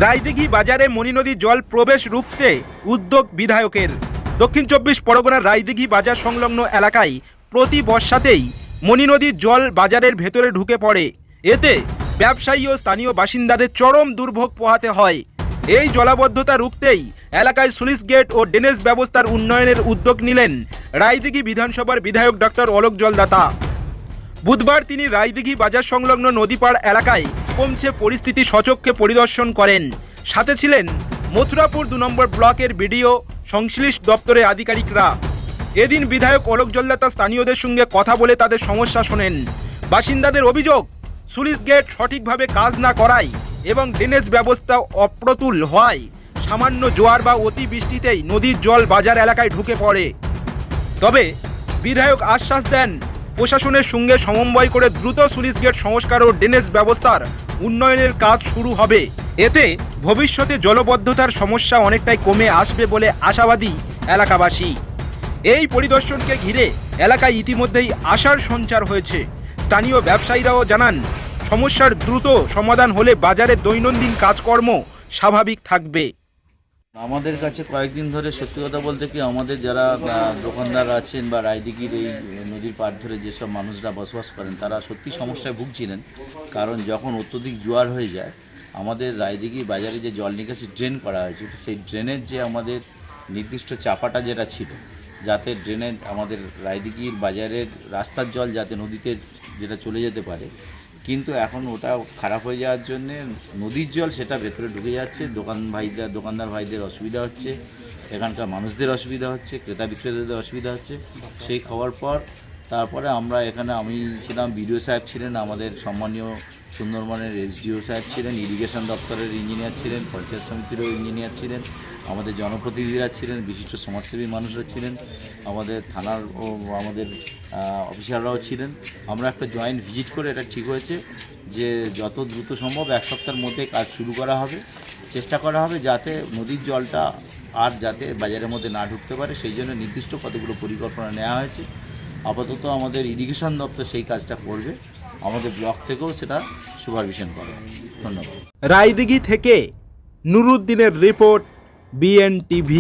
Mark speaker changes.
Speaker 1: রায়দিঘি বাজারে মনি নদীর জল প্রবেশ রুখতে উদ্যোগ বিধায়কের। দক্ষিণ 24 পরগনার রায়দিঘি বাজার সংলগ্ন এলাকায় প্রতি বর্ষাতেই মনি নদীর জল বাজারের ভেতরে ঢুকে পড়ে। এতে ব্যবসায়ী ও স্থানীয় বাসিন্দাদের চরম দুর্ভোগ পোহাতে হয়। এই জলাবদ্ধতা রুখতেই এলাকায় স্লুইস গেট ও ড্রেনেজ ব্যবস্থার উন্নয়নের উদ্যোগ নিলেন রায়দিঘি বিধানসভার বিধায়ক ডক্টর অলোক জলদাতা। বুধবার তিনি রায়দিঘি বাজার সংলগ্ন নদীপাড় এলাকায় কমছে পরিস্থিতি সচক্ষে পরিদর্শন করেন। সাথে ছিলেন মথুরাপুর 2 নম্বর ব্লকের বিডিও, সংশ্লিষ্ট দপ্তরের আধিকারিকরা। এদিন বিধায়ক অলোক জলদাতা স্থানীয়দের সঙ্গে কথা বলে তাদের সমস্যা শোনেন। বাসিন্দাদের অভিযোগ, স্লুইস গেট সঠিকভাবে কাজ না করায় এবং ড্রেনেজ ব্যবস্থা অপ্রতুল হওয়ায় সামান্য জোয়ার বা অতিবৃষ্টিতেই নদীর জল বাজার এলাকায় ঢুকে পড়ে। তবে বিধায়ক আশ্বাস দেন, প্রশাসনের সঙ্গে সমন্বয় করে দ্রুত স্লুইস গেট সংস্কার ও ড্রেনেজ ব্যবস্থার উন্নয়নের কাজ শুরু হবে। এতে ভবিষ্যতে জলবদ্ধতার সমস্যা অনেকটাই কমে আসবে বলে আশাবাদী এলাকাবাসী। এই পরিদর্শনকে ঘিরে এলাকায় ইতিমধ্যেই আশার সঞ্চার হয়েছে। স্থানীয় ব্যবসায়ীরাও জানান, সমস্যার দ্রুত সমাধান হলে বাজারের দৈনন্দিন কাজকর্ম স্বাভাবিক থাকবে।
Speaker 2: আমাদের কাছে কয়েকদিন ধরে সত্যি কথা বলতে কি আমাদের যারা দোকানদার আছেন বা রায়দিঘির এই নদীর পাড় ধরে যেসব মানুষরা বসবাস করেন তারা সত্যি সমস্যায় ভুগছিলেন। কারণ যখন অত্যধিক জোয়ার হয়ে যায় আমাদের রায়দিঘি বাজারে যে জল নিকাশি ড্রেন করা হয়েছে সেই ড্রেনের যে আমাদের নির্দিষ্ট চাপাটা যেটা ছিল, যাতে ড্রেনের আমাদের রায়দিঘির বাজারের রাস্তার জল যাতে নদীতে যেটা চলে যেতে পারে, কিন্তু এখন ওটা খারাপ হয়ে যাওয়ার জন্যে নদীর জল সেটা ভেতরে ঢুকে যাচ্ছে। দোকানদার ভাইদের অসুবিধা হচ্ছে, এখানকার মানুষদের অসুবিধা হচ্ছে, ক্রেতা বিক্রেতাদের অসুবিধা হচ্ছে। সেই খবর পর তারপরে আমরা এখানে আমি ছিলাম, বিডিও সাহেব ছিলেন, আমাদের সম্মানীয় সুন্দরবনের এসডিও সাহেব ছিলেন, ইরিগেশন দপ্তরের ইঞ্জিনিয়ার ছিলেন, পঞ্চায়েত সমিতিরও ইঞ্জিনিয়ার ছিলেন, আমাদের জনপ্রতিনিধিরা ছিলেন, বিশিষ্ট সমাজসেবী মানুষরা ছিলেন, আমাদের থানার ও আমাদের অফিসাররাও ছিলেন। আমরা একটা জয়েন্ট ভিজিট করে এটা ঠিক হয়েছে যে যত দ্রুত সম্ভব 1 সপ্তাহের মধ্যে কাজ শুরু করা হবে। চেষ্টা করা হবে যাতে নদীর জলটা আর যাতে বাজারের মধ্যে না ঢুকতে পারে, সেই জন্য নির্দিষ্ট কতগুলো পরিকল্পনা নেওয়া হয়েছে। আপাতত আমাদের ইরিগেশন দপ্তর সেই কাজটা করবে, আমাদের ব্লক থেকেও সেটা সুপারভিশন করে। ধন্যবাদ।
Speaker 1: রায়দিঘি থেকে নুরুদ্দিনের রিপোর্ট, BN TV।